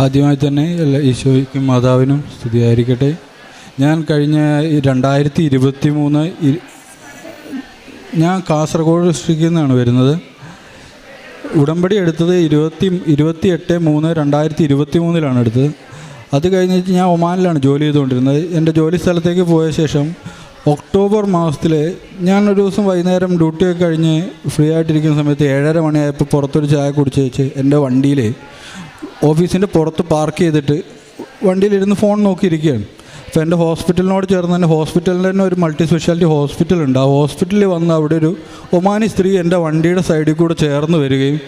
ആദ്യമായി തന്നെ ഈശോയ്ക്കും മാതാവിനും സ്തുതിയായിരിക്കട്ടെ. ഞാൻ കഴിഞ്ഞ 2023 ഞാൻ കാസർഗോഡ് ഡിസ്ട്രിക്റ്റിൽ നിന്നാണ് വരുന്നത്. ഉടമ്പടി എടുത്തത് 28/3/2023 എടുത്തത്. അത് കഴിഞ്ഞിട്ട് ഞാൻ ഒമാനിലാണ് ജോലി ചെയ്തുകൊണ്ടിരുന്നത്. എൻ്റെ ജോലി സ്ഥലത്തേക്ക് പോയ ശേഷം ഒക്ടോബർ മാസത്തിൽ ഞാനൊരു ദിവസം വൈകുന്നേരം ഡ്യൂട്ടിയൊക്കെ കഴിഞ്ഞ് ഫ്രീ ആയിട്ടിരിക്കുന്ന സമയത്ത് 7:30 മണിയായപ്പോൾ പുറത്തൊരു ചായ കുടിച്ച് വെച്ച് എൻ്റെ വണ്ടിയിൽ ഓഫീസിൻ്റെ പുറത്ത് പാർക്ക് ചെയ്തിട്ട് വണ്ടിയിലിരുന്ന് ഫോൺ നോക്കിയിരിക്കുകയാണ്. അപ്പോൾ എൻ്റെ ഹോസ്പിറ്റലിനോട് ചേർന്ന് തന്നെ ഹോസ്പിറ്റലിൽ തന്നെ ഒരു മൾട്ടി സ്പെഷ്യാലിറ്റി ഹോസ്പിറ്റലുണ്ട്. ആ ഹോസ്പിറ്റലിൽ വന്ന് അവിടെ ഒരു ഒമാനി സ്ത്രീ എൻ്റെ വണ്ടിയുടെ സൈഡിൽ കൂടെ ചേർന്ന് വരികയും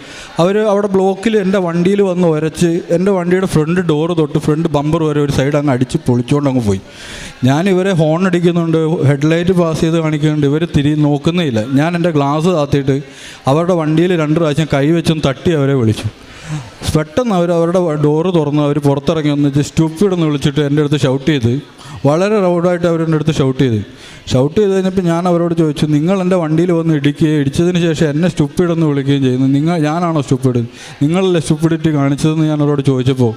അവർ അവിടെ ബ്ലോക്കിൽ എൻ്റെ വണ്ടിയിൽ വന്ന് ഉരച്ച് എൻ്റെ വണ്ടിയുടെ ഫ്രണ്ട് ഡോറ് തൊട്ട് ഫ്രണ്ട് ബമ്പർ വരെ ഒരു സൈഡ് അങ്ങ് അടിച്ച് പൊളിച്ചുകൊണ്ട് അങ്ങ് പോയി. ഞാൻ ഇവരെ ഹോൺ അടിക്കുന്നുണ്ട്, ഹെഡ്ലൈറ്റ് പാസ് ചെയ്ത് കാണിക്കുന്നുണ്ട്, ഇവർ നോക്കുന്നേ ഇല്ല. ഞാൻ എൻ്റെ ഗ്ലാസ് താത്തിയിട്ട് അവരുടെ വണ്ടിയിൽ 2 പ്രാവശ്യം കൈ വെച്ചും തട്ടി അവരെ വിളിച്ചു. പെട്ടെന്ന് അവരുടെ ഡോറ് തുറന്ന് അവർ പുറത്തിറങ്ങി വന്നിട്ട് സ്റ്റൂപ്പിഡെന്ന് വിളിച്ചിട്ട് എൻ്റെ അടുത്ത് ഷൗട്ട് ചെയ്ത്, വളരെ റൗഡായിട്ട് അവരെൻ്റെ അടുത്ത് ഷൗട്ട് ചെയ്ത് കഴിഞ്ഞപ്പോൾ ഞാൻ അവരോട് ചോദിച്ചു, നിങ്ങൾ എൻ്റെ വണ്ടിയിൽ വന്ന് ഇടിച്ചതിന് ശേഷം എന്നെ സ്റ്റൂപ്പിഡെന്ന് വിളിക്കുകയും ചെയ്യുന്നു, ഞാനാണോ സ്റ്റൂപ്പിഡ്, നിങ്ങളല്ലേ സ്റ്റൂപ്പിഡിറ്റി കാണിച്ചതെന്ന് ഞാൻ അവരോട് ചോദിച്ചപ്പോൾ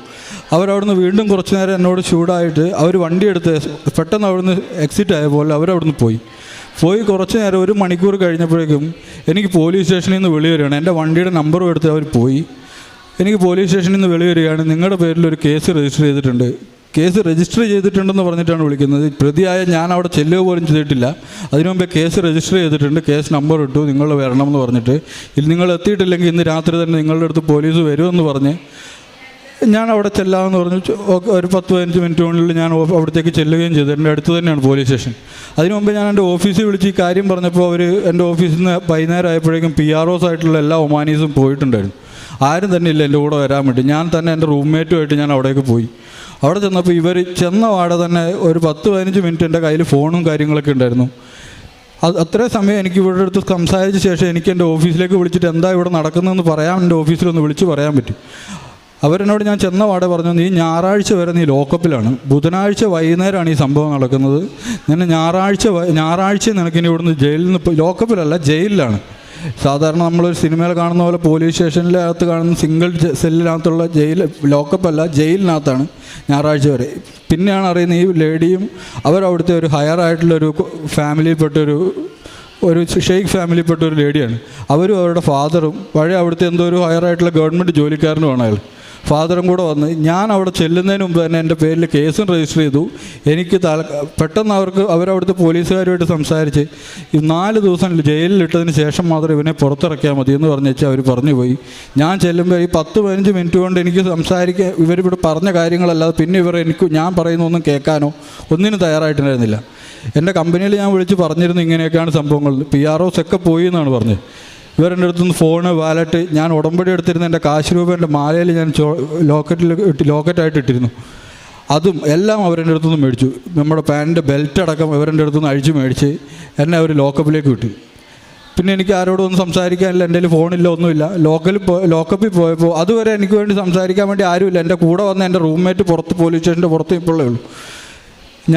അവരവിടുന്ന് വീണ്ടും കുറച്ച് നേരം എന്നോട് ചൂടായിട്ട് അവർ വണ്ടി എടുത്ത് പെട്ടെന്ന് അവിടുന്ന് എക്സിറ്റ് ആയ പോലെ അവരവിടുന്ന് പോയി കുറച്ച് നേരം 1 മണിക്കൂർ കഴിഞ്ഞപ്പോഴേക്കും എനിക്ക് പോലീസ് സ്റ്റേഷനിൽ നിന്ന് വിളി വരികയാണ്. എൻ്റെ വണ്ടിയുടെ നമ്പറും എടുത്ത് അവർ പോയി. എനിക്ക് പോലീസ് സ്റ്റേഷനിൽ നിന്ന് വിളി വരികയാണ്, നിങ്ങളുടെ പേരിൽ ഒരു കേസ് രജിസ്റ്റർ ചെയ്തിട്ടുണ്ട്. കേസ് രജിസ്റ്റർ ചെയ്തിട്ടുണ്ടെന്ന് പറഞ്ഞിട്ടാണ് വിളിക്കുന്നത്. പ്രതിയായ ഞാൻ അവിടെ ചെല്ലുക പോലും ചെയ്തിട്ടില്ല. അതിനു മുമ്പേ കേസ് രജിസ്റ്റർ ചെയ്തിട്ടുണ്ട്, കേസ് നമ്പർ ഇട്ടു, നിങ്ങൾ വരണമെന്ന് പറഞ്ഞിട്ട്. നിങ്ങൾ എത്തിയിട്ടില്ലെങ്കിൽ ഇന്ന് രാത്രി തന്നെ നിങ്ങളുടെ അടുത്ത് പോലീസ് വരുമെന്ന് പറഞ്ഞ് ഞാൻ അവിടെ ചെല്ലാമെന്ന് പറഞ്ഞു. ഒരു 10-15 മിനിറ്റിനുള്ളിൽ ഞാൻ അവിടത്തേക്ക് ചെല്ലുകയും ചെയ്തു. എൻ്റെ അടുത്ത് തന്നെയാണ് പോലീസ് സ്റ്റേഷൻ. അതിനു മുമ്പ് ഞാൻ എൻ്റെ ഓഫീസിൽ വിളിച്ച് ഈ കാര്യം പറഞ്ഞപ്പോൾ അവർ എൻ്റെ ഓഫീസിൽ നിന്ന് വൈകുന്നേരം ആയപ്പോഴേക്കും PROs ആയിട്ടുള്ള എല്ലാ ഒമാനീസും പോയിട്ടുണ്ടായിരുന്നു. ആരും തന്നെ ഇല്ല എൻ്റെ കൂടെ വരാൻ വേണ്ടി. ഞാൻ തന്നെ എൻ്റെ റൂംമേറ്റുമായിട്ട് ഞാൻ അവിടേക്ക് പോയി. അവിടെ ചെന്നപ്പോൾ ഇവർ ചെന്ന വാടെ തന്നെ ഒരു 10-15 മിനിറ്റ് എൻ്റെ കയ്യിൽ ഫോണും കാര്യങ്ങളൊക്കെ ഉണ്ടായിരുന്നു. അത്രയും സമയം എനിക്ക് ഇവരുടെ അടുത്ത് സംസാരിച്ച ശേഷം എനിക്ക് എൻ്റെ ഓഫീസിലേക്ക് വിളിച്ചിട്ട് എന്താ ഇവിടെ നടക്കുന്നതെന്ന് പറയാൻ എൻ്റെ ഓഫീസിലൊന്ന് വിളിച്ച് പറയാൻ പറ്റി. അവരെന്നോട് ഞാൻ ചെന്ന വാടെ പറഞ്ഞു, നീ ഞായറാഴ്ച വരെ നീ ലോക്കപ്പിലാണ്, ബുധനാഴ്ച വൈകുന്നേരമാണ് ഈ സംഭവം നടക്കുന്നത്, നിന്നെ ഞായറാഴ്ച നിനക്കിനി ഇവിടുന്ന് ജയിലിൽ നിന്ന്, ലോക്കപ്പിലല്ല ജയിലിലാണ്. സാധാരണ നമ്മളൊരു സിനിമയിൽ കാണുന്ന പോലെ പോലീസ് സ്റ്റേഷനിലകത്ത് കാണുന്ന സിംഗിൾ സെല്ലിനകത്തുള്ള ലോക്കപ്പല്ല, ജയിലിനകത്താണ് ഞായറാഴ്ച വരെ. പിന്നെയാണ് അറിയുന്നത് ഈ ലേഡിയും അവരവിടുത്തെ ഒരു ഹയർ ആയിട്ടുള്ളൊരു ഫാമിലിയിൽപ്പെട്ടൊരു ഷെയ്ഖ് ഫാമിലിയിൽപ്പെട്ട ഒരു ലേഡിയാണ്. അവരും അവരുടെ ഫാദറും പഴയ അവിടുത്തെ എന്തോ ഒരു ഹയർ ആയിട്ടുള്ള ഗവൺമെൻറ് ജോലിക്കാരനുമാണ് അയാൾ. ഫാദറും കൂടെ വന്ന് ഞാൻ അവിടെ ചെല്ലുന്നതിന് മുമ്പ് തന്നെ എൻ്റെ പേരിൽ കേസും രജിസ്റ്റർ ചെയ്തു. എനിക്ക് പെട്ടെന്ന് അവരവിടുത്തെ പോലീസുകാരുമായിട്ട് സംസാരിച്ച് 4 ദിവസം ജയിലിലിട്ടതിന് ശേഷം മാത്രം ഇവനെ പുറത്തിറക്കിയാൽ മതി എന്ന് പറഞ്ഞു വെച്ചാൽ അവർ പറഞ്ഞു പോയി. ഞാൻ ചെല്ലുമ്പോൾ ഈ 10-15 മിനിറ്റ് കൊണ്ട് എനിക്ക് സംസാരിക്കാൻ ഇവരിവിടെ പറഞ്ഞ കാര്യങ്ങളല്ലാതെ പിന്നെ ഞാൻ പറയുന്നൊന്നും കേൾക്കാനോ ഒന്നിനും തയ്യാറായിട്ടുണ്ടായിരുന്നില്ല. എൻ്റെ കമ്പനിയിൽ ഞാൻ വിളിച്ച് പറഞ്ഞിരുന്നു ഇങ്ങനെയൊക്കെയാണ് സംഭവങ്ങൾ. PROs ഒക്കെ പോയി എന്നാണ് പറഞ്ഞത്. ഇവരെൻ്റെ അടുത്തുനിന്ന് ഫോണ്, വാലറ്റ്, ഞാൻ ഉടമ്പടി എടുത്തിരുന്ന എൻ്റെ കാശ് രൂപ എൻ്റെ മാലയിൽ ഞാൻ ലോക്കറ്റായിട്ട് ഇട്ടിരുന്നു, അതും എല്ലാം അവരെൻ്റെ അടുത്തുനിന്ന് മേടിച്ചു. നമ്മുടെ പാൻറ്റിൻ്റെ ബെൽറ്റ് അടക്കം ഇവരെൻ്റെ അടുത്തുനിന്ന് അഴിച്ച് മേടിച്ച് എന്നെ അവർ ലോക്കപ്പിലേക്ക് വിട്ടു. പിന്നെ എനിക്ക് ആരോടൊന്നും സംസാരിക്കാനില്ല, എൻ്റെ കയ്യിൽ ഫോണില്ല, ഒന്നുമില്ല. ലോക്കപ്പിൽ പോയപ്പോൾ അതുവരെ എനിക്ക് വേണ്ടി സംസാരിക്കാൻ വേണ്ടി ആരുമില്ല. എൻ്റെ കൂടെ വന്ന എൻ്റെ റൂംമേറ്റ് പോലീസ് സ്റ്റേഷൻ്റെ പുറത്ത് ഇപ്പോഴേ ഉള്ളൂ.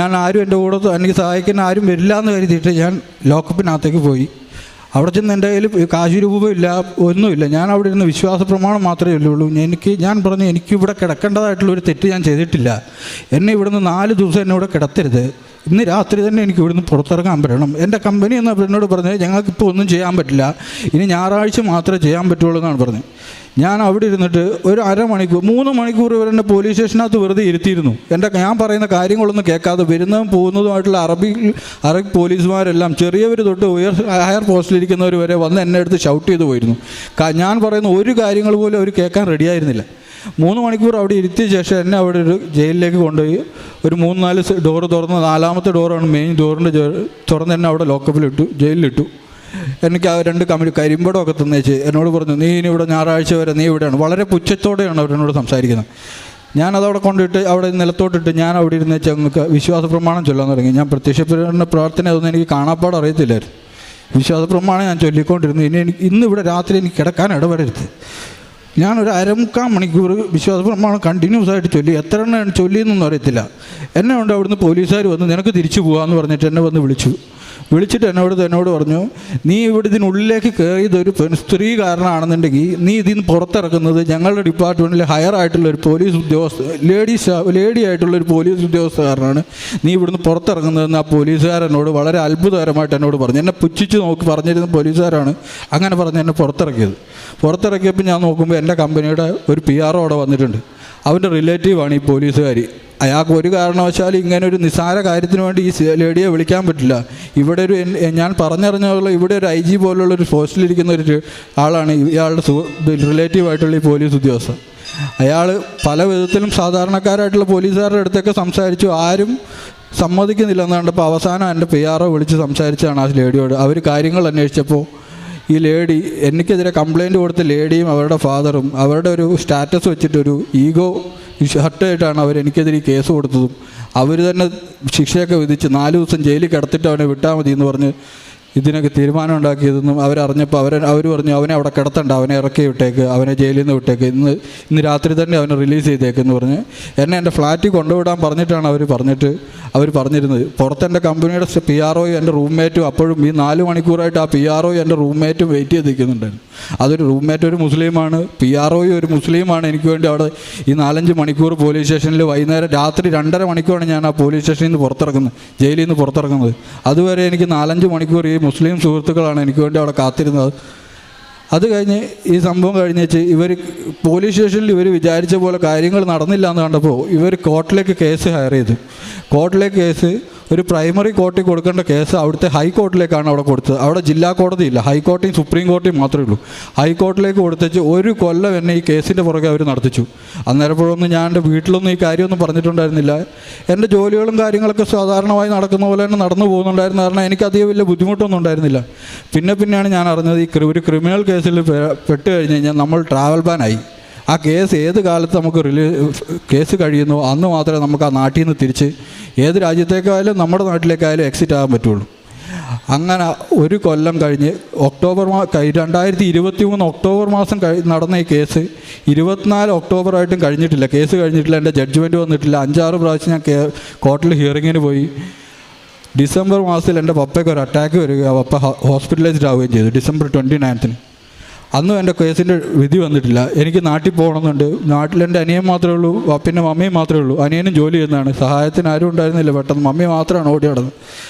ഞാൻ ആരും എൻ്റെ കൂടെ എനിക്ക് സഹായിക്കാൻ ആരും വരില്ല എന്ന് കരുതിയിട്ട് ഞാൻ ലോക്കപ്പിനകത്തേക്ക് പോയി. അവിടെ ചെന്ന് എൻ്റെ കയ്യിൽ കാശ് രൂപമില്ല, ഒന്നുമില്ല. ഞാൻ അവിടെ ഇരുന്ന് വിശ്വാസ പ്രമാണം മാത്രമേ ഉള്ളൂ. ഞാൻ പറഞ്ഞു, എനിക്കിവിടെ കിടക്കേണ്ടതായിട്ടുള്ളൊരു തെറ്റ് ഞാൻ ചെയ്തിട്ടില്ല, എന്നെ ഇവിടുന്ന് 4 ദിവസം എന്നെ ഇവിടെ കിടത്തരുത്, ഇന്ന് രാത്രി തന്നെ എനിക്ക് ഇവിടുന്ന് പുറത്തിറങ്ങാൻ പറ്റണം. എൻ്റെ കമ്പനി എന്നോട് പറഞ്ഞത് ഞങ്ങൾക്കിപ്പോൾ ഒന്നും ചെയ്യാൻ പറ്റില്ല, ഇനി ഞായറാഴ്ച മാത്രമേ ചെയ്യാൻ പറ്റുള്ളൂ എന്നാണ് പറഞ്ഞത്. ഞാൻ അവിടെ ഇരുന്നിട്ട് ഒരു 3 മണിക്കൂർ ഇവരെന്നെ പോലീസ് സ്റ്റേഷനകത്ത് വെറുതെ ഇരുത്തിയിരുന്നു. ഞാൻ പറയുന്ന കാര്യങ്ങളൊന്നും കേൾക്കാതെ വരുന്നതും പോകുന്നതുമായിട്ടുള്ള അറബി പോലീസുമാരെല്ലാം ചെറിയവർ തൊട്ട് ഹയർ പോസ്റ്റിലിരിക്കുന്നവർ വരെ വന്ന് എന്നെ അടുത്ത് ഷൗട്ട് ചെയ്ത് പോയിരുന്നു. ഞാൻ പറയുന്ന ഒരു കാര്യങ്ങൾ പോലും അവർ കേൾക്കാൻ റെഡിയായിരുന്നില്ല. 3 മണിക്കൂർ അവിടെ ഇരുത്തിയ ശേഷം എന്നെ അവിടെ ഒരു ജയിലിലേക്ക് കൊണ്ടുപോയി ഒരു 3-4 ഡോറ് തുറന്ന് 4ാമത്തെ ഡോറാണ് മെയിൻ ഡോറിൻ്റെ തുറന്ന് എന്നെ അവിടെ ലോക്കപ്പിലിട്ടു, ജയിലിലിട്ടു. എനിക്ക് ആ 2 കരിമ്പടമൊക്കെ തന്നേച്ച് എന്നോട് പറഞ്ഞു, നീ ഇനി ഇവിടെ ഞായറാഴ്ച വരെ നീ ഇവിടെയാണ്. വളരെ പുച്ഛത്തോടെയാണ് അവരെന്നോട് സംസാരിക്കുന്നത്. ഞാനതവിടെ കൊണ്ടിട്ട് അവിടെ നിലത്തോട്ടിട്ട് ഞാൻ അവിടെ ഇരുന്നേച്ച് ഞങ്ങൾക്ക് വിശ്വാസ പ്രമാണം ചൊല്ലാൻ തുടങ്ങി. ഞാൻ പ്രത്യക്ഷപ്പെടുന്ന പ്രാർത്ഥന അതൊന്നും എനിക്ക് കാണാപ്പാട് അറിയത്തില്ലായിരുന്നു. വിശ്വാസ പ്രമാണം ഞാൻ ചൊല്ലിക്കൊണ്ടിരുന്നു. ഇന്ന് ഇവിടെ രാത്രി എനിക്ക് കിടക്കാൻ ഇടവരരുത്. ഞാനൊരു 1/4 മണിക്കൂർ വിശ്വാസ പ്രമാണം കണ്ടിന്യൂസ് ആയിട്ട് ചൊല്ലി. എത്ര എണ്ണം ചൊല്ലിയെന്നൊന്നും അറിയത്തില്ല. എന്നെ കൊണ്ട് അവിടുന്ന് പോലീസുകാർ വന്ന് നിനക്ക് തിരിച്ചു പോകാമെന്ന് പറഞ്ഞിട്ട് എന്നെ വന്ന് വിളിച്ചു. വിളിച്ചിട്ട് എന്നോട് പറഞ്ഞു, നീ ഇവിടെ ഇതിനുള്ളിലേക്ക് കയറിയത് ഒരു സ്ത്രീ കാരണമാണെന്നുണ്ടെങ്കിൽ നീ ഇതിന് പുറത്തിറക്കുന്നത് ഞങ്ങളുടെ ഡിപ്പാർട്ട്മെൻറ്റിൽ ഹയർ ആയിട്ടുള്ള ഒരു പോലീസ് ലേഡി ആയിട്ടുള്ളൊരു പോലീസ് ഉദ്യോഗസ്ഥ കാരണമാണ് നീ ഇവിടുന്ന് പുറത്തിറങ്ങുന്നതെന്ന് ആ പോലീസുകാരനോട് വളരെ അത്ഭുതകരമായിട്ട് എന്നോട് പറഞ്ഞു. എന്നെ പുച്ഛിച്ച് നോക്കി പറഞ്ഞിരുന്ന പോലീസുകാരാണ് അങ്ങനെ പറഞ്ഞ് എന്നെ പുറത്തിറക്കിയപ്പോൾ ഞാൻ നോക്കുമ്പോൾ എൻ്റെ കമ്പനിയുടെ ഒരു PR അവിടെ വന്നിട്ടുണ്ട്. അവൻ്റെ റിലേറ്റീവാണ് ഈ പോലീസുകാർ. അയാൾക്ക് ഒരു കാരണവശാലും ഇങ്ങനെ ഒരു നിസ്സാര കാര്യത്തിന് വേണ്ടി ഈ ലേഡിയെ വിളിക്കാൻ പറ്റില്ല. ഇവിടെ ഒരു ഞാൻ പറഞ്ഞറിഞ്ഞുള്ള ഇവിടെ ഒരു IG പോലുള്ളൊരു പോസ്റ്റിലിരിക്കുന്ന ഒരു ആളാണ് ഇയാളുടെ റിലേറ്റീവായിട്ടുള്ള ഈ പോലീസ് ഉദ്യോഗസ്ഥൻ. അയാൾ പല വിധത്തിലും സാധാരണക്കാരായിട്ടുള്ള പോലീസുകാരുടെ അടുത്തൊക്കെ സംസാരിച്ചു, ആരും സമ്മതിക്കുന്നില്ല എന്ന് കണ്ടപ്പോൾ അവസാനം എൻ്റെ PRO വിളിച്ച് സംസാരിച്ചാണ് ആ ലേഡിയോട്. അവർ കാര്യങ്ങൾ അന്വേഷിച്ചപ്പോൾ ഈ ലേഡി എനിക്കെതിരെ കംപ്ലയിൻറ്റ് കൊടുത്ത ലേഡിയും അവരുടെ ഫാദറും അവരുടെ ഒരു സ്റ്റാറ്റസ് വെച്ചിട്ടൊരു ഈഗോ ഹർട്ടായിട്ടാണ് അവരെനിക്കെതിരെ കേസ് കൊടുത്തതും അവർ തന്നെ ശിക്ഷയൊക്കെ വിധിച്ച് 4 ദിവസം ജയിലിൽ കിടത്തിട്ട് അവനെ വിട്ടാൽ മതി എന്ന് പറഞ്ഞ് ഇതിനൊക്കെ തീരുമാനം ഉണ്ടാക്കിയതെന്നും അവരറിഞ്ഞപ്പോൾ അവർ പറഞ്ഞു അവനെ അവിടെ കിടത്തണ്ട, അവനെ ഇറക്കി വിട്ടേക്ക്, അവനെ ജയിലിൽ നിന്ന് വിട്ടേക്ക്, ഇന്ന് രാത്രി തന്നെ അവനെ റിലീസ് ചെയ്തേക്കെന്ന് പറഞ്ഞ് എന്നെ എൻ്റെ ഫ്ലാറ്റിൽ കൊണ്ടുവിടാൻ പറഞ്ഞിട്ടാണ് അവർ പറഞ്ഞിരുന്നത്. പുറത്തെൻ്റെ കമ്പനിയുടെ PRO എൻ്റെ റൂംമേറ്റും അപ്പോഴും ഈ 4 മണിക്കൂറായിട്ട് ആ PRO എൻ്റെ റൂംമേറ്റും വെയിറ്റ് ചെയ്ത് നിൽക്കുന്നുണ്ടായിരുന്നു. അതൊരു റൂംമേറ്റ് ഒരു മുസ്ലിമാണ്, PRO ഒരു മുസ്ലിമാണ്. എനിക്ക് വേണ്ടി അവിടെ ഈ 4-5 മണിക്കൂർ പോലീസ് സ്റ്റേഷനിൽ വൈകുന്നേരം രാത്രി 2.5 മണിക്കൂറാണ് ഞാൻ ആ പോലീസ് സ്റ്റേഷനിൽ നിന്ന് പുറത്തിറങ്ങുന്നത്, ജയിലിൽ നിന്ന് പുറത്തിറങ്ങുന്നത്. അതുവരെ എനിക്ക് 4-5 മണിക്കൂർ ഈ മുസ്ലിം സുഹൃത്തുക്കളാണ് എനിക്ക് വേണ്ടി അവിടെ കാത്തിരുന്നത്. അത് കഴിഞ്ഞ് ഈ സംഭവം കഴിഞ്ഞേച്ച് ഇവർ പോലീസ് സ്റ്റേഷനിൽ ഇവർ വിചാരിച്ച പോലെ കാര്യങ്ങൾ നടന്നില്ല എന്ന് കണ്ടപ്പോൾ ഇവർ കോർട്ടിലേക്ക് കേസ് ഹയർ ചെയ്തു. കോർട്ടിലേക്ക് കേസ് ഒരു പ്രൈമറി കോർട്ടിൽ കൊടുക്കേണ്ട കേസ് അവിടുത്തെ ഹൈക്കോർട്ടിലേക്കാണ് അവിടെ കൊടുത്തത്. അവിടെ ജില്ലാ കോടതിയില്ല, ഹൈക്കോടതിയും സുപ്രീം കോടതിയും മാത്രമേ ഉള്ളൂ. ഹൈക്കോർട്ടിലേക്ക് കൊടുത്തേച്ച് 1 കൊല്ലം എന്നെ ഈ കേസിൻ്റെ പുറകെ അവർ നടത്തിച്ചു. അന്നേരപ്പോഴൊന്നും ഞാൻ എൻ്റെ വീട്ടിലൊന്നും ഈ കാര്യമൊന്നും പറഞ്ഞിട്ടുണ്ടായിരുന്നില്ല. എൻ്റെ ജോലികളും കാര്യങ്ങളൊക്കെ സാധാരണമായി നടക്കുന്ന പോലെ തന്നെ നടന്നു പോകുന്നുണ്ടായിരുന്നു. കാരണം എനിക്കധികം വലിയ ബുദ്ധിമുട്ടൊന്നും ഉണ്ടായിരുന്നില്ല. പിന്നെയാണ് ഞാൻ അറിഞ്ഞത് ഈ ഒരു ക്രിമിനൽ കേസിൽ പെട്ട് കഴിഞ്ഞ് കഴിഞ്ഞാൽ നമ്മൾ ട്രാവൽ ബാനായി. ആ കേസ് ഏത് കാലത്ത് നമുക്ക് കേസ് കഴിയുന്നു അന്ന് മാത്രമേ നമുക്ക് ആ നാട്ടിൽ നിന്ന് തിരിച്ച് ഏത് രാജ്യത്തേക്കായാലും നമ്മുടെ നാട്ടിലേക്കായാലും എക്സിറ്റ് ആകാൻ പറ്റുള്ളൂ. അങ്ങനെ 1 കൊല്ലം കഴിഞ്ഞ് 2023 ഒക്ടോബർ മാസം നടന്ന ഈ കേസ് 24 ഒക്ടോബറായിട്ടും കഴിഞ്ഞിട്ടില്ല, കേസ് കഴിഞ്ഞിട്ടില്ല, എൻ്റെ ജഡ്ജ്മെൻറ്റ് വന്നിട്ടില്ല. 5-6 പ്രാവശ്യം ഞാൻ കോർട്ടിൽ ഹിയറിങ്ങിന് പോയി. ഡിസംബർ മാസത്തിൽ എൻ്റെ പപ്പയ്ക്ക് ഒരു അറ്റാക്ക് വരിക, പപ്പ ഹോസ്പിറ്റലൈസ്ഡ് ആവുകയും ചെയ്തു ഡിസംബർ 29. അന്നും എൻ്റെ കേസിൻ്റെ വിധി വന്നിട്ടില്ല. എനിക്ക് നാട്ടിൽ പോകണമെന്നുണ്ട്. നാട്ടിൽ എൻ്റെ അനിയൻ മാത്രമേ ഉള്ളൂ, പിന്നെ മമ്മിയും മാത്രമേ ഉള്ളൂ. അനിയനും ജോലി ചെയ്യുന്നതാണ്, സഹായത്തിന് ആരും ഉണ്ടായിരുന്നില്ല. പെട്ടെന്ന് മമ്മി മാത്രമാണ് ഓടി നടന്നത്.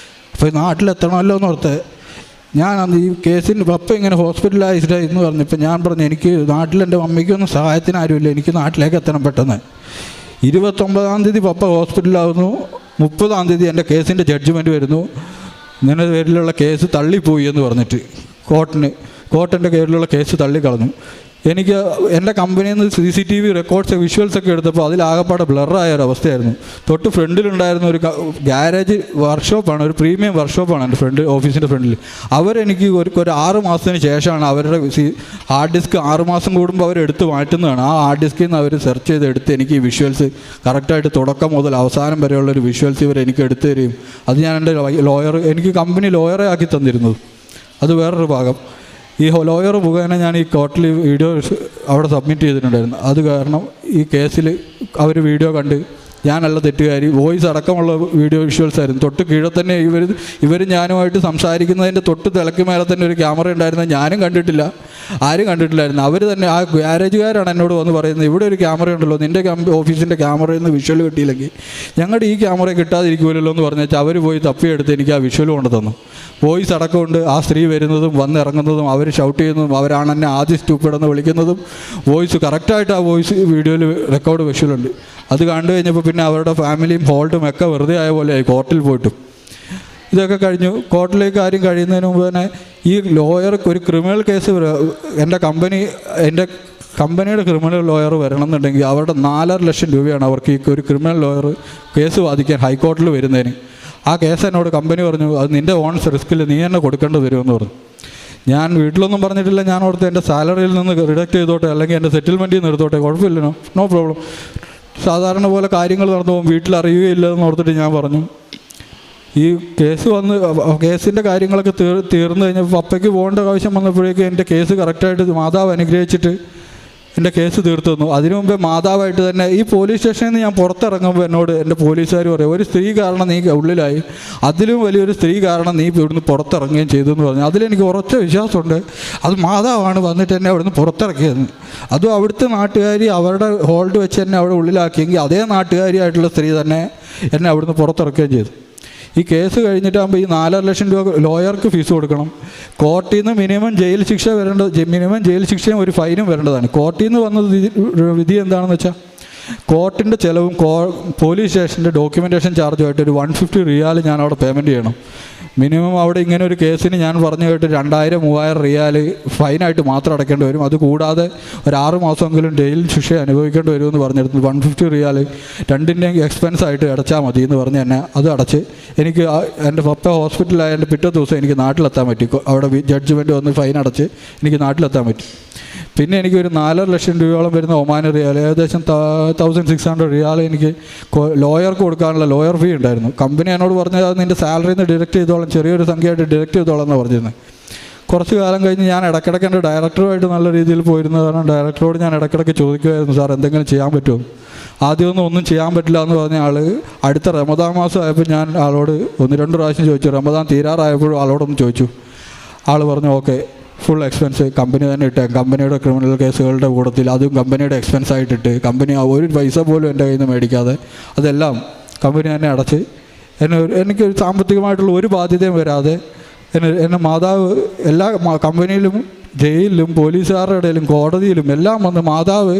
അപ്പോൾ നാട്ടിലെത്തണമല്ലോ എന്ന് ഓർത്ത് ഞാൻ അന്ന് ഈ കേസിന് പപ്പ ഇങ്ങനെ ഹോസ്പിറ്റലൈസ്ഡ് എന്ന് പറഞ്ഞപ്പോൾ ഞാൻ പറഞ്ഞു എനിക്ക് നാട്ടിലെൻ്റെ മമ്മിക്കൊന്നും സഹായത്തിന് ആരുമില്ല, എനിക്ക് നാട്ടിലേക്ക് എത്തണം പെട്ടെന്ന്. 29-ാം തീയതി പപ്പ ഹോസ്പിറ്റലിലാവുന്നു. 30-ാം തീയതി എൻ്റെ കേസിൻ്റെ ജഡ്ജ്മെൻറ്റ് വരുന്നു. ഇങ്ങനെ പേരിലുള്ള കേസ് തള്ളിപ്പോയി എന്ന് പറഞ്ഞിട്ട് കോർട്ടിൻ്റെ പേരിലുള്ള കേസ് തള്ളിക്കളഞ്ഞു. എനിക്ക് എൻ്റെ കമ്പനിയിൽ നിന്ന് CCTV റെക്കോർഡ്സ് വിഷ്വൽസൊക്കെ എടുത്തപ്പോൾ അതിലാകപ്പാടെ ബ്ലറായ ഒരു അവസ്ഥയായിരുന്നു. തൊട്ട് ഫ്രണ്ടിലുണ്ടായിരുന്ന ഒരു ഗാരേജ് വർക്ക്ഷോപ്പാണ്, ഒരു പ്രീമിയം വർക്ക്ഷോപ്പാണ് എൻ്റെ ഓഫീസിൻ്റെ ഫ്രണ്ടിൽ. അവരെനിക്ക് ഒരു 6 മാസത്തിന് ശേഷമാണ് അവരുടെ ഹാർഡ് ഡിസ്ക് 6 മാസം കൂടുമ്പോൾ അവരെടുത്ത് മാറ്റുന്നതാണ്. ആ ഹാർഡ് ഡിസ്കിൽ നിന്ന് അവർ സെർച്ച് ചെയ്തെടുത്ത് എനിക്ക് ഈ വിഷ്വൽസ് കറക്റ്റായിട്ട് തുടക്കം മുതൽ അവസാനം വരെയുള്ളൊരു വിഷ്വൽസ് ഇവർ എനിക്ക് എടുത്തു തരും. അത് ഞാൻ എൻ്റെ എനിക്ക് കമ്പനി ലോയറെ ആക്കി തന്നിരുന്നത്. അത് വേറൊരു ഭാഗം. ഈ ലോയർ മുഖേന ഞാൻ ഈ കോർട്ടിൽ വീഡിയോ അവിടെ സബ്മിറ്റ് ചെയ്തിട്ടുണ്ടായിരുന്നു. അത് കാരണം ഈ കേസിൽ അവർ വീഡിയോ കണ്ട് ഞാനല്ല തെറ്റുകാരി, വോയിസ് അടക്കമുള്ള വീഡിയോ വിഷ്വൽസ് ആയിരുന്നു. തൊട്ട് കീഴെ തന്നെ ഇവർ ഞാനുമായിട്ട് സംസാരിക്കുന്നതിൻ്റെ തൊട്ട് തിളക്ക് മേലെ തന്നെ ഒരു ക്യാമറ ഉണ്ടായിരുന്നത് ഞാനും കണ്ടിട്ടില്ല, ആരും കണ്ടിട്ടില്ലായിരുന്നു. അവർ തന്നെ ആ ഗ്യാരേജുകാരാണ് എന്നോട് വന്ന് പറയുന്നത് ഇവിടെ ഒരു ക്യാമറ ഉണ്ടല്ലോ, നിൻ്റെ ഓഫീസിൻ്റെ ക്യാമറയിൽ നിന്ന് വിഷ്വൽ കിട്ടിയില്ലെങ്കിൽ ഞങ്ങളുടെ ഈ ക്യാമറ കിട്ടാതിരിക്കുമല്ലോ എന്ന് പറഞ്ഞാൽ അവർ പോയി തപ്പിയെടുത്ത് എനിക്ക് ആ വിഷ്വൽ കൊണ്ട് തന്നു. വോയിസ് അടക്കമുണ്ട്. ആ സ്ത്രീ വരുന്നതും വന്നിറങ്ങുന്നതും അവർ ഷൗട്ട് ചെയ്യുന്നതും അവരാണ് എന്നെ ആദ്യം സ്റ്റൂപ്പിടെന്ന് വിളിക്കുന്നതും വോയിസ് കറക്റ്റായിട്ട് ആ വോയിസ് വീഡിയോയിൽ റെക്കോർഡ് വിഷ്വലുണ്ട്. അത് കണ്ടു കഴിഞ്ഞപ്പോൾ പിന്നെ അവരുടെ ഫാമിലിയും ഹോൾട്ടും ഒക്കെ വെറുതെ ആയ പോലെയായി കോർട്ടിൽ പോയിട്ടും. ഇതൊക്കെ കഴിഞ്ഞു. കോർട്ടിലേക്ക് കാര്യം കഴിയുന്നതിന് മുമ്പ് തന്നെ ഈ ലോയർക്ക് ഒരു ക്രിമിനൽ കേസ് എൻ്റെ കമ്പനിയുടെ ക്രിമിനൽ ലോയർ വരണമെന്നുണ്ടെങ്കിൽ അവരുടെ 4.5 ലക്ഷം രൂപയാണ് അവർക്ക് ഈ ഒരു ക്രിമിനൽ ലോയർ കേസ് വാദിക്കാൻ ഹൈക്കോർട്ടിൽ വരുന്നതിന്. ആ കേസ് എന്നോട് കമ്പനി പറഞ്ഞു അത് നിൻ്റെ ഓൺസ് റിസ്കിൽ നീ തന്നെ കൊടുക്കേണ്ടി വരുമെന്ന് പറഞ്ഞു. ഞാൻ വീട്ടിലൊന്നും പറഞ്ഞിട്ടില്ല. ഞാൻ ഓർത്ത് എൻ്റെ സാലറിയിൽ നിന്ന് റിഡക്റ്റ് ചെയ്തോട്ടെ, അല്ലെങ്കിൽ എൻ്റെ സെറ്റിൽമെൻറ്റിൽ നിന്ന് എടുത്തോട്ടെ, കുഴപ്പമില്ല, നോ പ്രോബ്ലം, സാധാരണ പോലെ കാര്യങ്ങൾ നടന്നു പോകും, വീട്ടിൽ അറിയുകയില്ലെന്ന് ഓർത്തിട്ട് ഞാൻ പറഞ്ഞു. ഈ കേസിൻ്റെ കാര്യങ്ങളൊക്കെ തീർന്നു കഴിഞ്ഞപ്പോൾ പപ്പയ്ക്ക് പോകേണ്ട ആവശ്യം വന്നപ്പോഴേക്കും എൻ്റെ കേസ് കറക്റ്റായിട്ട് മാതാവ് അനുഗ്രഹിച്ചിട്ട് എൻ്റെ കേസ് തീർത്തു തന്നു. അതിനു മുമ്പേ മാതാവായിട്ട് തന്നെ ഈ പോലീസ് സ്റ്റേഷനിൽ നിന്ന് ഞാൻ പുറത്തിറങ്ങുമ്പോൾ എന്നോട് എൻ്റെ പോലീസുകാർ പറയും, ഒരു സ്ത്രീ കാരണം നീ ഉള്ളിലായി, അതിലും വലിയൊരു സ്ത്രീ കാരണം നീ ഇവിടുന്ന് പുറത്തിറങ്ങുകയും ചെയ്തു എന്ന് പറഞ്ഞു. അതിലെനിക്ക് ഉറച്ച വിശ്വാസമുണ്ട് അത് മാതാവാണ് വന്നിട്ട് എന്നെ അവിടുന്ന് പുറത്തിറക്കിയത്. അതും അവിടുത്തെ നാട്ടുകാരി അവരുടെ ഹോൾഡ് വെച്ച് എന്നെ അവിടെ ഉള്ളിലാക്കിയെങ്കിൽ അതേ നാട്ടുകാരിയായിട്ടുള്ള സ്ത്രീ തന്നെ എന്നെ അവിടുന്ന് പുറത്തിറക്കുകയും ചെയ്തു. ഈ കേസ് കഴിഞ്ഞിട്ടാകുമ്പോൾ ഈ 4.5 ലക്ഷം രൂപ ലോയർക്ക് ഫീസ് കൊടുക്കണം. കോർട്ടിൽ നിന്ന് മിനിമം ജയിൽ ശിക്ഷയും ഒരു ഫൈനും വരേണ്ടതാണ്. കോർട്ടിൽ നിന്ന് വന്ന വിധി എന്താണെന്ന് വെച്ചാൽ കോർട്ടിൻ്റെ ചിലവും പോലീസ് സ്റ്റേഷൻ്റെ ഡോക്യുമെൻറ്റേഷൻ ചാർജുമായിട്ട് ഒരു 150 റിയാൽ ഞാൻ അവിടെ പേയ്മെൻറ്റ് ചെയ്യണം. മിനിമം അവിടെ ഇങ്ങനെ ഒരു കേസിന് ഞാൻ പറഞ്ഞു കേട്ട് 2000-3000 റിയാൽ ഫൈനായിട്ട് മാത്രം അടയ്ക്കേണ്ടി വരും. അതുകൂടാതെ ഒരു 6 മാസമെങ്കിലും ജയിൽ ശിക്ഷ അനുഭവിക്കേണ്ടി വരുമെന്ന് പറഞ്ഞിരുന്നു. 150 റിയാൽ രണ്ടിൻ്റെയും എക്സ്പെൻസ് ആയിട്ട് അടച്ചാൽ മതി എന്ന് പറഞ്ഞ് തന്നെ അത് അടച്ച് എനിക്ക് എൻ്റെ പപ്പ ഹോസ്പിറ്റലായ എൻ്റെ പിറ്റേ ദിവസം എനിക്ക് നാട്ടിലെത്താൻ പറ്റി. അവിടെ ജഡ്ജ്മെൻറ്റ് വന്ന് ഫൈൻ അടച്ച് എനിക്ക് നാട്ടിലെത്താൻ പറ്റി. പിന്നെ എനിക്കൊരു 4.5 ലക്ഷം രൂപയോളം വരുന്ന ഒമാൻ റിയാൽ, ഏകദേശം 1600 റിയാൽ എനിക്ക് ലോയർക്ക് കൊടുക്കാനുള്ള ലോയർ ഫീ ഉണ്ടായിരുന്നു. കമ്പനി എന്നോട് പറഞ്ഞത് അത് നിൻ്റെ സാലറിയിൽ നിന്ന് ഡിഡക്റ്റ് ചെയ്തോളാം, ചെറിയൊരു സംഖ്യയായിട്ട് ഡിഡക്റ്റ് ചെയ്തോളാം എന്നാണ് പറഞ്ഞിരുന്നത്. കുറച്ച് കാലം കഴിഞ്ഞ് ഞാൻ ഇടയ്ക്കിടയ്ക്ക് എൻ്റെ ഡയറക്ടറുമായിട്ട് നല്ല രീതിയിൽ പോയിരുന്നത് കാരണം ഡയറക്ടറോട് ഞാൻ ഇടയ്ക്കിടയ്ക്ക് ചോദിക്കുമായിരുന്നു, സാർ എന്തെങ്കിലും ചെയ്യാൻ പറ്റുമോ? ഒന്നും ചെയ്യാൻ പറ്റില്ല എന്ന് പറഞ്ഞ ആൾ അടുത്ത റമദാൻ മാസം ആയപ്പോൾ ഞാൻ ആളോട് 1-2 പ്രാവശ്യം ചോദിച്ചു. റമദാൻ തീരാറായപ്പോഴും ആളോടൊന്ന് ചോദിച്ചു. ആൾ പറഞ്ഞു ഓക്കെ, ഫുൾ എക്സ്പെൻസ് കമ്പനി തന്നെ ഇട്ടേ, കമ്പനിയുടെ ക്രിമിനൽ കേസുകളുടെ കൂട്ടത്തിൽ അതും കമ്പനിയുടെ എക്സ്പെൻസ് ആയിട്ടിട്ട് കമ്പനി ഒരു പൈസ പോലും എൻ്റെ കയ്യിൽ നിന്ന് മേടിക്കാതെ അതെല്ലാം കമ്പനി തന്നെ അടച്ച് എനിക്ക് സാമ്പത്തികമായിട്ടുള്ള ഒരു ബാധ്യതയും വരാതെ എന്നെ മാതാവ് എല്ലാ കമ്പനിയിലും ജയിലിലും പോലീസുകാരുടെ ഇടയിലും കോടതിയിലും എല്ലാം വന്ന് മാതാവ്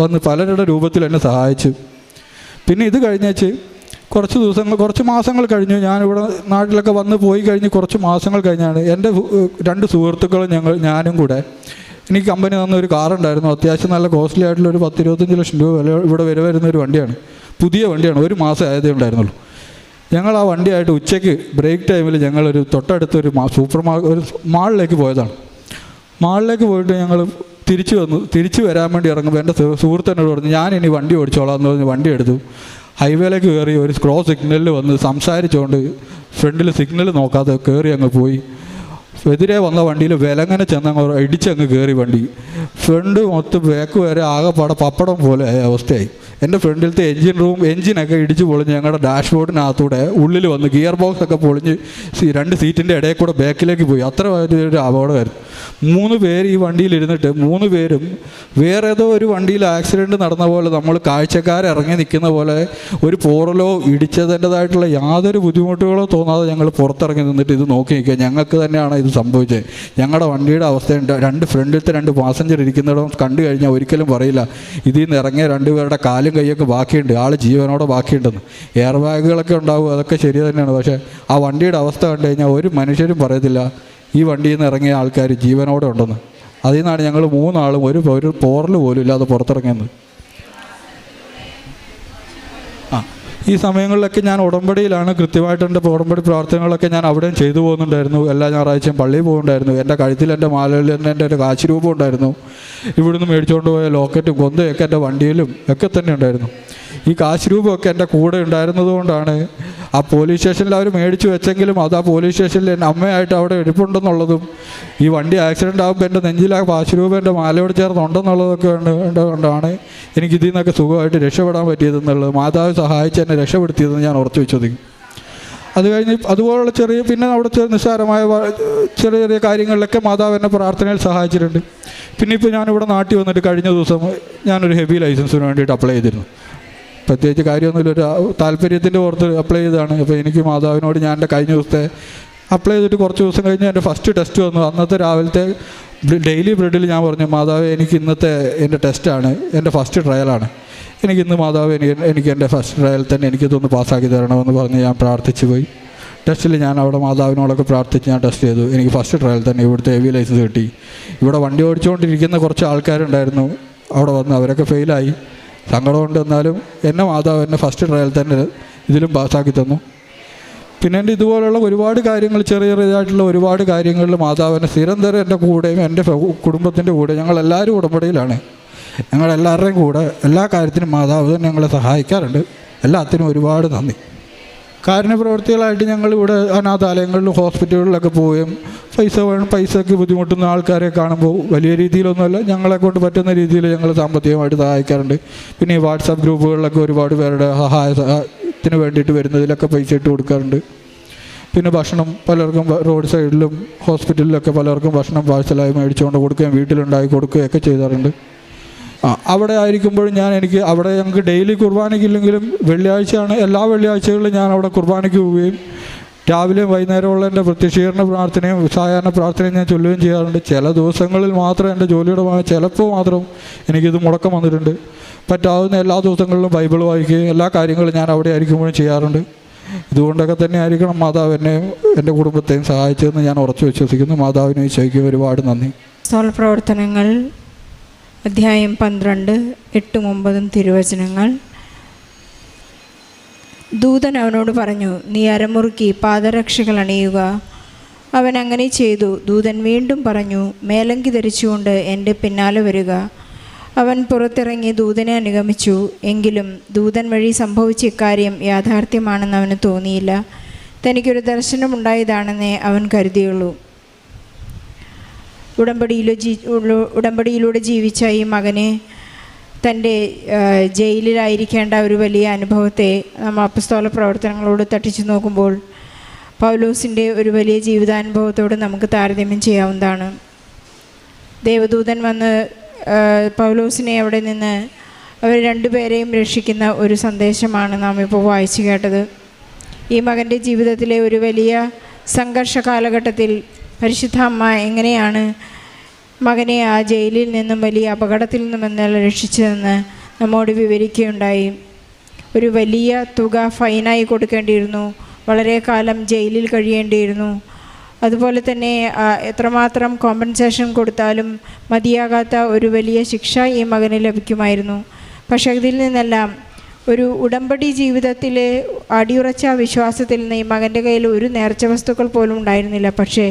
വന്ന് പലരുടെ രൂപത്തിൽ എന്നെ സഹായിച്ചു. പിന്നെ ഇത് കഴിഞ്ഞേച്ച് കുറച്ച് മാസങ്ങൾ കഴിഞ്ഞു. ഞാനിവിടെ നാട്ടിലൊക്കെ വന്ന് പോയി കഴിഞ്ഞ് കുറച്ച് മാസങ്ങൾ കഴിഞ്ഞാണ് എൻ്റെ 2 സുഹൃത്തുക്കളും ഞാനും കൂടെ എനിക്ക് കമ്പനി തന്ന ഒരു കാറുണ്ടായിരുന്നു. അത്യാവശ്യം നല്ല കോസ്റ്റ്ലി ആയിട്ടുള്ള ഒരു 10-25 ലക്ഷം രൂപ വില ഇവിടെ വരുന്ന ഒരു വണ്ടിയാണ്. പുതിയ വണ്ടിയാണ്, 1 മാസം ആയതേ ഉണ്ടായിരുന്നുള്ളൂ. ഞങ്ങൾ ആ വണ്ടിയായിട്ട് ഉച്ചയ്ക്ക് ബ്രേക്ക് ടൈമിൽ ഞങ്ങളൊരു തൊട്ടടുത്തൊരു ഒരു മാളിലേക്ക് പോയതാണ്. മാളിലേക്ക് പോയിട്ട് ഞങ്ങൾ തിരിച്ചു വരാൻ വേണ്ടി ഇറങ്ങുമ്പോൾ എൻ്റെ സുഹൃത്ത് എന്നോട് പറഞ്ഞു, ഞാനിനി വണ്ടി ഓടിച്ചോളാം എന്ന് പറഞ്ഞ് വണ്ടി എടുത്തു. ഹൈവേയിലേക്ക് കയറി ഒരു ക്രോസ് സിഗ്നലിൽ വന്ന് സംസാരിച്ചുകൊണ്ട് ഫ്രണ്ടിൽ സിഗ്നൽ നോക്കാതെ കയറി അങ്ങ് പോയി. എതിരെ വന്ന വണ്ടിയിൽ വിലങ്ങനെ ചെന്നങ്ങ് ഇടിച്ചങ്ങ് കയറി വണ്ടി. ഫ്രണ്ട് മൊത്തം ബാക്ക് വരെ ആകെപ്പാടെ പപ്പടം പോലെ അവസ്ഥയായി. എൻ്റെ ഫ്രണ്ടിലത്തെ എൻജിനൊക്കെ ഇടിച്ച് പൊളിഞ്ഞ് ഞങ്ങളുടെ ഡാഷ്ബോർഡിനകത്തൂടെ ഉള്ളിൽ വന്ന് ഗിയർ ബോക്സൊക്കെ പൊളിഞ്ഞ് 2 സീറ്റിൻ്റെ ഇടയിൽ കൂടെ ബാക്കിലേക്ക് പോയി. അത്ര വലിയൊരു അപകടമായിരുന്നു. 3 പേര് ഈ വണ്ടിയിലിരുന്നിട്ട് 3 പേരും വേറെ ഏതോ ഒരു വണ്ടിയിൽ ആക്സിഡൻറ്റ് നടന്ന പോലെ നമ്മൾ കാഴ്ചക്കാരിറങ്ങി നിൽക്കുന്ന പോലെ ഒരു പോറലോ ഇടിച്ചതിൻ്റെതായിട്ടുള്ള യാതൊരു ബുദ്ധിമുട്ടുകളോ തോന്നാതെ ഞങ്ങൾ പുറത്തിറങ്ങി നിന്നിട്ട് ഇത് നോക്കി നിൽക്കുക. ഞങ്ങൾക്ക് തന്നെയാണ് ഇത് സംഭവിച്ചത്. ഞങ്ങളുടെ വണ്ടിയുടെ അവസ്ഥയുണ്ട്. 2 ഫ്രണ്ടിലത്തെ 2 പാസഞ്ചർ ഇരിക്കുന്നിടം കണ്ടു കഴിഞ്ഞാൽ ഒരിക്കലും പറയില്ല ഇതിൽ നിന്ന് ഇറങ്ങിയ 2 പേരുടെ കാലും കൈയൊക്കെ ബാക്കിയുണ്ട്, ആൾ ജീവനോടെ ബാക്കിയുണ്ടെന്ന്. എയർ ബാഗുകളൊക്കെ ഉണ്ടാവും, അതൊക്കെ ശരി തന്നെയാണ്. പക്ഷേ ആ വണ്ടിയുടെ അവസ്ഥ കണ്ടു കഴിഞ്ഞാൽ ഒരു മനുഷ്യരും പറയത്തില്ല ഈ വണ്ടിയിൽ നിന്ന് ഇറങ്ങിയ ആൾക്കാർ ജീവനോടെ ഉണ്ടെന്ന്. അതിൽ നിന്നാണ് ഞങ്ങൾ 3 ആളും ഒരു പോറൽ പോലും ഇല്ലാതെ പുറത്തിറങ്ങിയത്. ഈ സമയങ്ങളിലൊക്കെ ഞാൻ ഉടമ്പടിയിലാണ്. കൃത്യമായിട്ട് എൻ്റെ ഉടമ്പടി പ്രാർത്ഥനകളൊക്കെ ഞാൻ അവിടെയും ചെയ്തു പോകുന്നുണ്ടായിരുന്നു. എല്ലാ ഞായറാഴ്ചയും പള്ളിയിൽ പോകുന്നുണ്ടായിരുന്നു. എൻ്റെ കഴുത്തിൽ എൻ്റെ മാലയിൽ തന്നെ എൻ്റെ ഒരു കാശ് രൂപം ഉണ്ടായിരുന്നു. ഇവിടുന്ന് മേടിച്ചുകൊണ്ട് പോയ ലോക്കറ്റും കൊന്തയൊക്കെ എൻ്റെ വണ്ടിയിലും ഒക്കെ തന്നെ ഉണ്ടായിരുന്നു. ഈ കാശ് രൂപമൊക്കെ എൻ്റെ കൂടെ ഉണ്ടായിരുന്നത് കൊണ്ടാണ് ആ പോലീസ് സ്റ്റേഷനിൽ അവർ മേടിച്ച് വെച്ചെങ്കിലും അത് ആ പോലീസ് സ്റ്റേഷനിൽ എൻ്റെ അമ്മയായിട്ട് അവിടെ എടുപ്പുണ്ടെന്നുള്ളതും ഈ വണ്ടി ആക്സിഡൻ്റ് ആകുമ്പോൾ എൻ്റെ നെഞ്ചിൽ ആ കാശ് രൂപം എൻ്റെ മാലയോട് ചേർന്നുണ്ടെന്നുള്ളതൊക്കെ കൊണ്ടാണ് എനിക്കിതിൽ നിന്നൊക്കെ സുഖമായിട്ട് രക്ഷപ്പെടാൻ പറ്റിയതെന്നുള്ളത്, മാതാവ് സഹായിച്ച് എന്നെ രക്ഷപ്പെടുത്തിയതെന്ന് ഞാൻ ഉറച്ചു വിശ്വസിക്കും. അത് കഴിഞ്ഞ് അതുപോലുള്ള പിന്നെ അവിടെ നിസ്സാരമായ ചെറിയ കാര്യങ്ങളിലൊക്കെ മാതാവ് എന്നെ പ്രാർത്ഥനയിൽ സഹായിച്ചിട്ടുണ്ട്. പിന്നെ ഇപ്പോൾ ഞാനിവിടെ നാട്ടിൽ വന്നിട്ട് കഴിഞ്ഞ ദിവസം ഞാനൊരു ഹെവി ലൈസൻസിന് വേണ്ടിയിട്ട് അപ്ലൈ ചെയ്തിരുന്നു. പ്രത്യേകിച്ച് കാര്യമൊന്നുമില്ല, ഒരു താല്പര്യത്തിൻ്റെ പുറത്ത് അപ്ലൈ ചെയ്തതാണ്. അപ്പോൾ എനിക്ക് മാതാവിനോട് ഞാൻ എൻ്റെ കഴിഞ്ഞ ദിവസത്തെ അപ്ലൈ ചെയ്തിട്ട് കുറച്ച് ദിവസം കഴിഞ്ഞ് എൻ്റെ ഫസ്റ്റ് ടെസ്റ്റ് വന്നു. അന്നത്തെ രാവിലത്തെ ഡെയിലി ബ്രെഡിൽ ഞാൻ പറഞ്ഞു, മാതാവ് എനിക്ക് ഇന്നത്തെ എൻ്റെ ടെസ്റ്റാണ്, എൻ്റെ ഫസ്റ്റ് ട്രയലാണ്, എനിക്കിന്ന് മാതാവ് എനിക്ക് എൻ്റെ ഫസ്റ്റ് ട്രയൽ തന്നെ എനിക്കിതൊന്ന് പാസ്സാക്കി തരണമെന്ന് പറഞ്ഞ് ഞാൻ പ്രാർത്ഥിച്ചു പോയി. ടെസ്റ്റിൽ ഞാൻ അവിടെ മാതാവിനോടൊക്കെ പ്രാർത്ഥിച്ച് ഞാൻ ടെസ്റ്റ് ചെയ്തു. എനിക്ക് ഫസ്റ്റ് ട്രയൽ തന്നെ ഇവിടുത്തെ ഹെവി ലൈസൻസ് കിട്ടി. ഇവിടെ വണ്ടി ഓടിച്ചുകൊണ്ടിരിക്കുന്ന കുറച്ച് ആൾക്കാരുണ്ടായിരുന്നു അവിടെ വന്ന്, അവരൊക്കെ ഫെയിലായി. സങ്കടമുണ്ട്, എന്നാലും എന്നെ മാതാവ് എന്നെ ഫസ്റ്റ് ട്രയൽ തന്നെ ഇതിലും പാസ്സാക്കി തന്നു. പിന്നെ എൻ്റെ ഇതുപോലുള്ള ഒരുപാട് കാര്യങ്ങൾ ചെറിയതായിട്ടുള്ള ഒരുപാട് കാര്യങ്ങളിൽ മാതാവിനെ നിരന്തരം എൻ്റെ കൂടെയും എൻ്റെ കുടുംബത്തിൻ്റെ കൂടെ ഞങ്ങളെല്ലാവരും ഉടമ്പടിയിലാണ്. ഞങ്ങളെല്ലാവരുടെയും കൂടെ എല്ലാ കാര്യത്തിനും മാതാവ് തന്നെ ഞങ്ങളെ സഹായിക്കാറുണ്ട്. എല്ലാത്തിനും ഒരുപാട് നന്ദി. കാരുണ്യപ്രവർത്തികളായിട്ട് ഞങ്ങളിവിടെ അനാഥാലയങ്ങളിലും ഹോസ്പിറ്റലുകളിലൊക്കെ പോവുകയും പൈസയ്ക്ക് ബുദ്ധിമുട്ടുന്ന ആൾക്കാരെ കാണുമ്പോൾ വലിയ രീതിയിലൊന്നുമല്ല, ഞങ്ങളെക്കൊണ്ട് പറ്റുന്ന രീതിയിൽ ഞങ്ങൾ സാമ്പത്തികമായിട്ട് സഹായിക്കാറുണ്ട്. പിന്നെ ഈ വാട്സാപ്പ് ഗ്രൂപ്പുകളിലൊക്കെ ഒരുപാട് പേരുടെ സഹായത്തിന് വേണ്ടിയിട്ട് വരുന്നതിലൊക്കെ പൈസ ഇട്ട് കൊടുക്കാറുണ്ട്. പിന്നെ ഭക്ഷണം പലർക്കും റോഡ് സൈഡിലും ഹോസ്പിറ്റലിലൊക്കെ പലർക്കും ഭക്ഷണം പാഴ്സലായി മേടിച്ചുകൊണ്ട് കൊടുക്കുകയും വീട്ടിലുണ്ടാക്കി കൊടുക്കുകയൊക്കെ ചെയ്യാറുണ്ട്. അവിടെ ആയിരിക്കുമ്പോഴും എനിക്ക് അവിടെ ഞങ്ങൾക്ക് ഡെയിലി കുർബാനയ്ക്കില്ലെങ്കിലും വെള്ളിയാഴ്ചയാണ്, എല്ലാ വെള്ളിയാഴ്ചകളിലും ഞാൻ അവിടെ കുർബാനയ്ക്ക് പോവുകയും രാവിലെയും വൈകുന്നേരമുള്ള എൻ്റെ പ്രത്യക്ഷീകരണ പ്രാർത്ഥനയും സാധാരണ പ്രാർത്ഥനയും ഞാൻ ചൊല്ലുകയും ചെയ്യാറുണ്ട്. ചില ദിവസങ്ങളിൽ മാത്രം എൻ്റെ ജോലിയുടെ ചിലപ്പോൾ മാത്രം എനിക്കിത് മുടക്കം വന്നിട്ടുണ്ട്. പറ്റാവുന്ന എല്ലാ ദിവസങ്ങളിലും ബൈബിൾ വായിക്കുകയും എല്ലാ കാര്യങ്ങളും ഞാൻ അവിടെ ആയിരിക്കുമ്പോഴും ചെയ്യാറുണ്ട്. ഇതുകൊണ്ടൊക്കെ തന്നെ ആയിരിക്കണം മാതാവ് എന്നെയും എൻ്റെ കുടുംബത്തെയും സഹായിച്ചതെന്ന് ഞാൻ ഉറച്ചു വിശ്വസിക്കുന്നു. മാതാവിനെ ഈശോയ്ക്ക് ഒരുപാട് നന്ദി. പ്രവർത്തനങ്ങൾ അധ്യായം 12, 8-9 തിരുവചനങ്ങൾ. ദൂതൻ അവനോട് പറഞ്ഞു, നീ അരമുറുക്കി പാദരക്ഷകൾ അണിയുക. അവൻ അങ്ങനെ ചെയ്തു. ദൂതൻ വീണ്ടും പറഞ്ഞു, മേലങ്കി ധരിച്ചുകൊണ്ട് എൻ്റെ പിന്നാലെ വരിക. അവൻ പുറത്തിറങ്ങി ദൂതനെ അനുഗമിച്ചു. എങ്കിലും ദൂതൻ വഴി സംഭവിച്ച ഇക്കാര്യം യാഥാർത്ഥ്യമാണെന്ന് അവന് തോന്നിയില്ല. തനിക്കൊരു ദർശനമുണ്ടായതാണെന്നേ അവൻ കരുതിയുള്ളൂ. ഉടമ്പടിയിലൂടെ ജീവിച്ച ഈ മകനെ തൻ്റെ ജയിലിലായിരിക്കേണ്ട ഒരു വലിയ അനുഭവത്തെ നമ്മൾ അപ്പസ്തോല പ്രവർത്തനങ്ങളോട് തട്ടിച്ചു നോക്കുമ്പോൾ പൗലോസിൻ്റെ ഒരു വലിയ ജീവിതാനുഭവത്തോട് നമുക്ക് താരതമ്യം ചെയ്യാവുന്നതാണ്. ദേവദൂതൻ വന്ന് പൗലോസിനെ അവിടെ നിന്ന് അവർ രണ്ടുപേരെയും രക്ഷിക്കുന്ന ഒരു സന്ദേശമാണ് നാം ഇപ്പോൾ വായിച്ചു കേട്ടത്. ഈ മകൻ്റെ ജീവിതത്തിലെ ഒരു വലിയ സംഘർഷ കാലഘട്ടത്തിൽ പരിശുദ്ധ അമ്മ എങ്ങനെയാണ് മകനെ ആ ജയിലിൽ നിന്നും വലിയ അപകടത്തിൽ നിന്നുമെന്നല്ല രക്ഷിച്ചതെന്ന് നമ്മോട് വിവരിക്കുകയുണ്ടായി. ഒരു വലിയ തുക ഫൈനായി കൊടുക്കേണ്ടിയിരുന്നു, വളരെ കാലം ജയിലിൽ കഴിയേണ്ടിയിരുന്നു. അതുപോലെ തന്നെ എത്രമാത്രം കോമ്പൻസേഷൻ കൊടുത്താലും മതിയാകാത്ത ഒരു വലിയ ശിക്ഷ ഈ മകന് ലഭിക്കുമായിരുന്നു. പക്ഷേ ഇതിൽ നിന്നെല്ലാം ഒരു ഉടമ്പടി ജീവിതത്തിലെ അടിയുറച്ച വിശ്വാസത്തിൽ നിന്ന് ഈ മകൻ്റെ കയ്യിൽ ഒരു നേർച്ച വസ്തുക്കൾ പോലും ഉണ്ടായിരുന്നില്ല. പക്ഷേ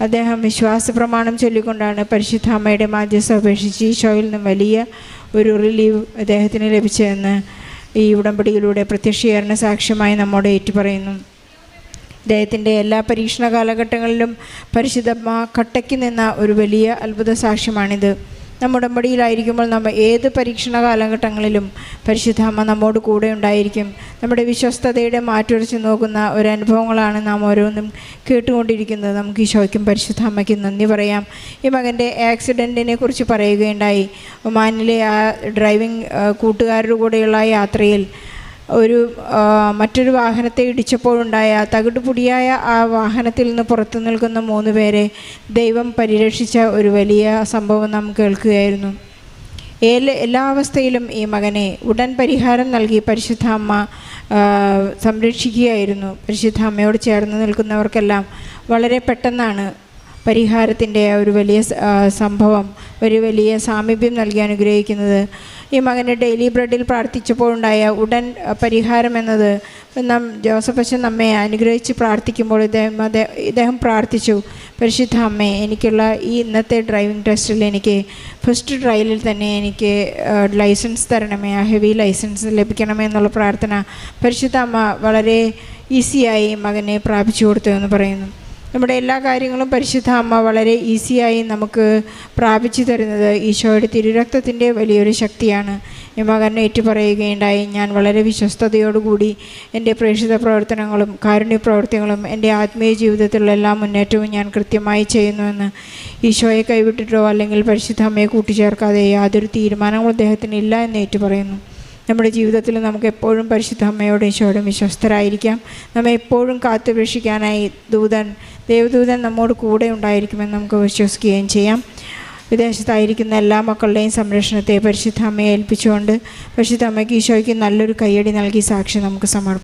അദ്ദേഹം വിശ്വാസ പ്രമാണം ചൊല്ലിക്കൊണ്ടാണ് പരിശുദ്ധ അമ്മയുടെ മാധ്യസ്ഥ അപേക്ഷിച്ച് ഈശോയിൽ നിന്നും വലിയ ഒരു റിലീവ് അദ്ദേഹത്തിന് ലഭിച്ചതെന്ന് ഈ ഉടമ്പടിയിലൂടെ പ്രത്യക്ഷീകരണ സാക്ഷ്യമായി നമ്മോട് ഏറ്റുപറയുന്നു. അദ്ദേഹത്തിൻ്റെ എല്ലാ പരീക്ഷണ കാലഘട്ടങ്ങളിലും പരിശുദ്ധമ്മ കട്ടയ്ക്ക് നിന്ന ഒരു വലിയ അത്ഭുത സാക്ഷ്യമാണിത്. നമ്മുടെ ഉടമ്പടിയിലായിരിക്കുമ്പോൾ നമ്മൾ ഏത് പരീക്ഷണ കാലഘട്ടങ്ങളിലും പരിശുദ്ധ അമ്മ നമ്മോട് കൂടെ ഉണ്ടായിരിക്കും. നമ്മുടെ വിശ്വസ്തതയുടെ മാറ്റുരച്ച് നോക്കുന്ന ഒരനുഭവങ്ങളാണ് നാം ഓരോന്നും കേട്ടുകൊണ്ടിരിക്കുന്നത്. നമുക്ക് ഈശോയ്ക്കും പരിശുദ്ധ അമ്മയ്ക്കും നന്ദി പറയാം. ഈ മകൻ്റെ ആക്സിഡൻറ്റിനെ കുറിച്ച് പറയുകയുണ്ടായി. ഒമാനിലെ ആ ഡ്രൈവിംഗ് കൂട്ടുകാരുടെ കൂടെയുള്ള യാത്രയിൽ മറ്റൊരു വാഹനത്തെ ഇടിച്ചപ്പോഴുണ്ടായ തകിടുപൊടിയായ ആ വാഹനത്തിൽ നിന്ന് പുറത്തു നിൽക്കുന്ന 3 പേരെ ദൈവം പരിരക്ഷിച്ച ഒരു വലിയ സംഭവം നാം കേൾക്കുകയായിരുന്നു. എല്ലാ അവസ്ഥയിലും ഈ മകനെ ഉടൻ പരിഹാരം നൽകി പരിശുദ്ധ അമ്മ സംരക്ഷിക്കുകയായിരുന്നു. പരിശുദ്ധ അമ്മയോട് ചേർന്ന് നിൽക്കുന്നവർക്കെല്ലാം വളരെ പെട്ടെന്നാണ് പരിഹാരത്തിൻ്റെ ഒരു വലിയ സംഭവം, ഒരു വലിയ സാമീപ്യം നൽകി അനുഗ്രഹിക്കുന്നത്. ഈ മകൻ്റെ ഡെയിലി ബ്രെഡിൽ പ്രാർത്ഥിച്ചപ്പോഴുണ്ടായ ഉടൻ പരിഹാരം എന്നത് ജോസഫ് അച്ഛൻ നമ്മെ അനുഗ്രഹിച്ച് പ്രാർത്ഥിക്കുമ്പോൾ ഇദ്ദേഹം പ്രാർത്ഥിച്ചു, പരിശുദ്ധ അമ്മേ, എനിക്കുള്ള ഈ ഇന്നത്തെ ഡ്രൈവിംഗ് ടെസ്റ്റിൽ എനിക്ക് ഫസ്റ്റ് ട്രയലിൽ തന്നെ എനിക്ക് ലൈസൻസ് തരണമേ, ആ ഹെവി ലൈസൻസ് ലഭിക്കണമേ എന്നുള്ള പ്രാർത്ഥന പരിശുദ്ധ അമ്മ വളരെ ഈസിയായി മകനെ പ്രാപിച്ചു കൊടുത്തു എന്ന് പറയുന്നു. നമ്മുടെ എല്ലാ കാര്യങ്ങളും പരിശുദ്ധ അമ്മ വളരെ ഈസിയായി നമുക്ക് പ്രാപിച്ചു തരുന്നത് ഈശോയുടെ തിരുരക്തത്തിൻ്റെ വലിയൊരു ശക്തിയാണ്. ഈ മകൻ ഏറ്റുപറയുകയുണ്ടായി, ഞാൻ വളരെ വിശ്വസ്തയോടുകൂടി എൻ്റെ പ്രേക്ഷിത പ്രവർത്തനങ്ങളും കാരുണ്യ പ്രവർത്തികളും എൻ്റെ ആത്മീയ ജീവിതത്തിലുള്ള എല്ലാ മുന്നേറ്റവും ഞാൻ കൃത്യമായി ചെയ്യുന്നുവെന്ന്. ഈശോയെ കൈവിട്ടിട്ടോ അല്ലെങ്കിൽ പരിശുദ്ധ അമ്മയെ കൂട്ടിച്ചേർക്കാതെ യാതൊരു തീരുമാനങ്ങളും അദ്ദേഹത്തിന് ഇല്ല എന്ന് ഏറ്റുപറയുന്നു. നമ്മുടെ ജീവിതത്തിൽ നമുക്ക് എപ്പോഴും പരിശുദ്ധ അമ്മയോടും ഈശോയോടും വിശ്വസ്തരായിരിക്കാം. നമ്മെ എപ്പോഴും കാത്തുരക്ഷിക്കാനായി ദേവദൂതൻ നമ്മോട് കൂടെ ഉണ്ടായിരിക്കുമെന്ന് നമുക്ക് വിശ്വസിക്കുകയും ചെയ്യാം. വിദേശത്തായിരിക്കുന്ന എല്ലാ മക്കളുടെയും സംരക്ഷണത്തെ പരിശുദ്ധ അമ്മയെ ഏൽപ്പിച്ചുകൊണ്ട് പരിശുദ്ധ അമ്മയ്ക്ക് ഈശോയ്ക്ക് നല്ലൊരു കയ്യടി നൽകി സാക്ഷി നമുക്ക് സമർപ്പിക്കാം.